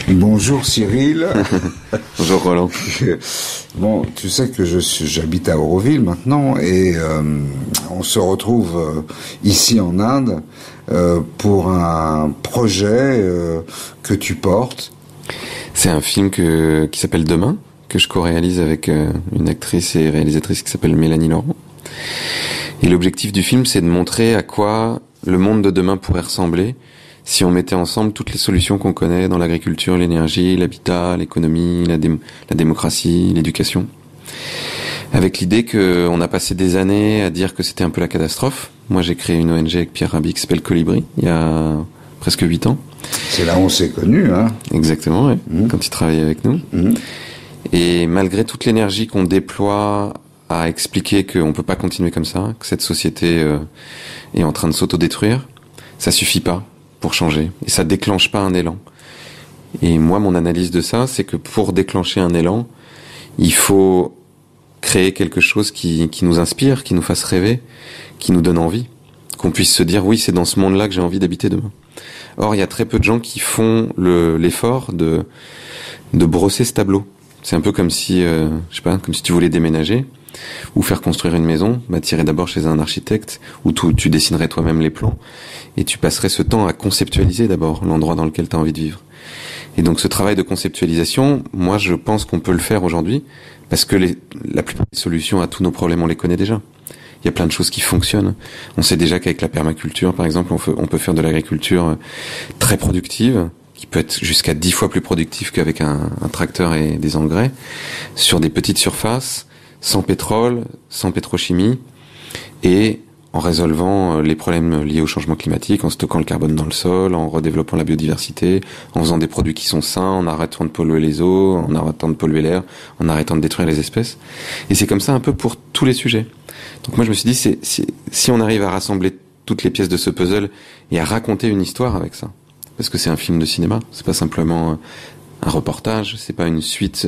Bonjour Cyril. Bonjour Roland. Bon, tu sais que j'habite à Auroville maintenant et on se retrouve ici en Inde pour un projet que tu portes. C'est un film qui s'appelle Demain, que je co-réalise avec une actrice et réalisatrice qui s'appelle Mélanie Laurent. Et l'objectif du film, c'est de montrer à quoi le monde de demain pourrait ressembler si on mettait ensemble toutes les solutions qu'on connaît dans l'agriculture, l'énergie, l'habitat, l'économie, la démocratie, l'éducation. Avec l'idée qu'on a passé des années à dire que c'était un peu la catastrophe. Moi, j'ai créé une ONG avec Pierre Rabhi qui s'appelle Colibri, il y a presque 8 ans. C'est là où on s'est connus, hein. Exactement, oui, quand il travaillait avec nous. Et malgré toute l'énergie qu'on déploie à expliquer qu'on ne peut pas continuer comme ça, que cette société est en train de s'autodétruire, ça suffit pas pour changer. Et ça déclenche pas un élan. Et moi, mon analyse de ça, c'est que pour déclencher un élan, il faut créer quelque chose qui nous inspire, qui nous fasse rêver, qui nous donne envie, qu'on puisse se dire, oui, c'est dans ce monde-là que j'ai envie d'habiter demain. Or, il y a très peu de gens qui font l'effort de brosser ce tableau. C'est un peu comme si, je sais pas, comme si tu voulais déménager ou faire construire une maison, t'irais d'abord chez un architecte où tu dessinerais toi-même les plans et tu passerais ce temps à conceptualiser d'abord l'endroit dans lequel tu as envie de vivre. Et donc ce travail de conceptualisation, moi je pense qu'on peut le faire aujourd'hui parce que la plupart des solutions à tous nos problèmes, on les connaît déjà. Il y a plein de choses qui fonctionnent. On sait déjà qu'avec la permaculture, par exemple, on peut faire de l'agriculture très productive, qui peut être jusqu'à 10 fois plus productive qu'avec un tracteur et des engrais, sur des petites surfaces, sans pétrole, sans pétrochimie, et en résolvant les problèmes liés au changement climatique, en stockant le carbone dans le sol, en redéveloppant la biodiversité, en faisant des produits qui sont sains, en arrêtant de polluer les eaux, en arrêtant de polluer l'air, en arrêtant de détruire les espèces. Et c'est comme ça un peu pour tous les sujets. Donc moi je me suis dit, si on arrive à rassembler toutes les pièces de ce puzzle et à raconter une histoire avec ça, parce que c'est un film de cinéma, c'est pas simplement un reportage, c'est pas une suite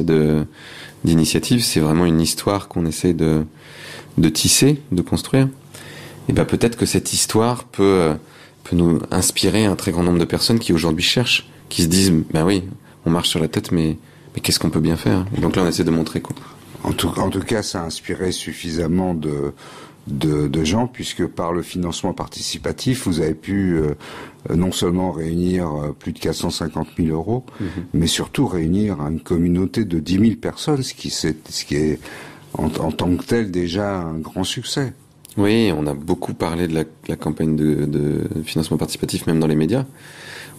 d'initiatives, c'est vraiment une histoire qu'on essaie de tisser, de construire. Et peut-être que cette histoire peut nous inspirer un très grand nombre de personnes qui aujourd'hui cherchent, qui se disent, oui, on marche sur la tête, mais qu'est-ce qu'on peut bien faire? Et donc là, on essaie de montrer quoi. En tout cas, ça a inspiré suffisamment de gens, puisque par le financement participatif, vous avez pu non seulement réunir plus de 450 000 euros, mais surtout réunir une communauté de 10 000 personnes, ce qui est en tant que tel déjà un grand succès. Oui, on a beaucoup parlé de la campagne de financement participatif, même dans les médias.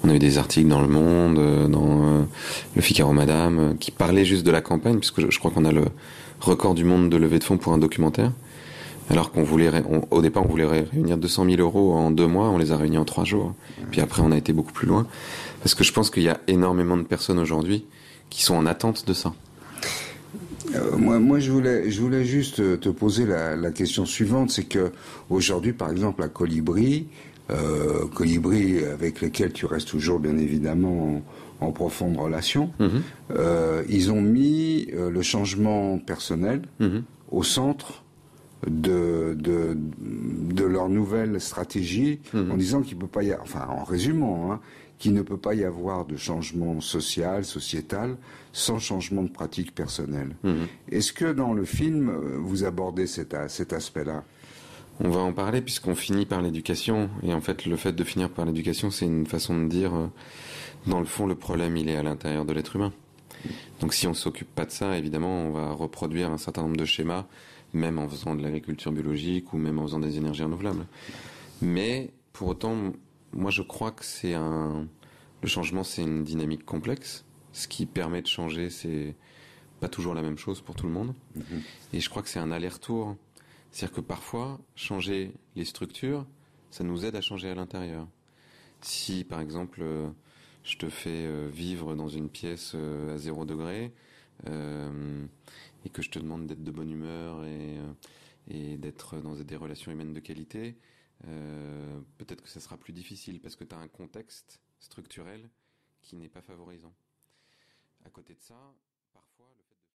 On a eu des articles dans Le Monde, dans Le Figaro Madame, qui parlaient juste de la campagne, puisque je crois qu'on a le record du monde de levée de fonds pour un documentaire. Alors au départ, on voulait réunir 200 000 euros en 2 mois, on les a réunis en 3 jours. Puis après, on a été beaucoup plus loin. Parce que je pense qu'il y a énormément de personnes aujourd'hui qui sont en attente de ça. Moi, je voulais juste te poser la question suivante, c'est que aujourd'hui, par exemple, à Colibri avec lequel tu restes toujours, bien évidemment, en profonde relation, ils ont mis le changement personnel au centre de leur nouvelle stratégie, en disant qu'il peut pas y avoir, enfin, en résumant, qu'il ne peut pas y avoir de changement social, sociétal, sans changement de pratique personnelle. Est-ce que dans le film, vous abordez cet aspect-là? On va en parler puisqu'on finit par l'éducation. Et en fait, le fait de finir par l'éducation, c'est une façon de dire, dans le fond, le problème, il est à l'intérieur de l'être humain. Donc si on s'occupe pas de ça, évidemment, on va reproduire un certain nombre de schémas, même en faisant de l'agriculture biologique ou même en faisant des énergies renouvelables. Mais, pour autant, moi je crois que le changement, c'est une dynamique complexe. Ce qui permet de changer, c'est pas toujours la même chose pour tout le monde. Et je crois que c'est un aller-retour. C'est-à-dire que parfois, changer les structures, ça nous aide à changer à l'intérieur. Si, par exemple, je te fais vivre dans une pièce à 0 degré, et que je te demande d'être de bonne humeur et d'être dans des relations humaines de qualité, peut-être que ça sera plus difficile parce que tu as un contexte structurel qui n'est pas favorisant. À côté de ça...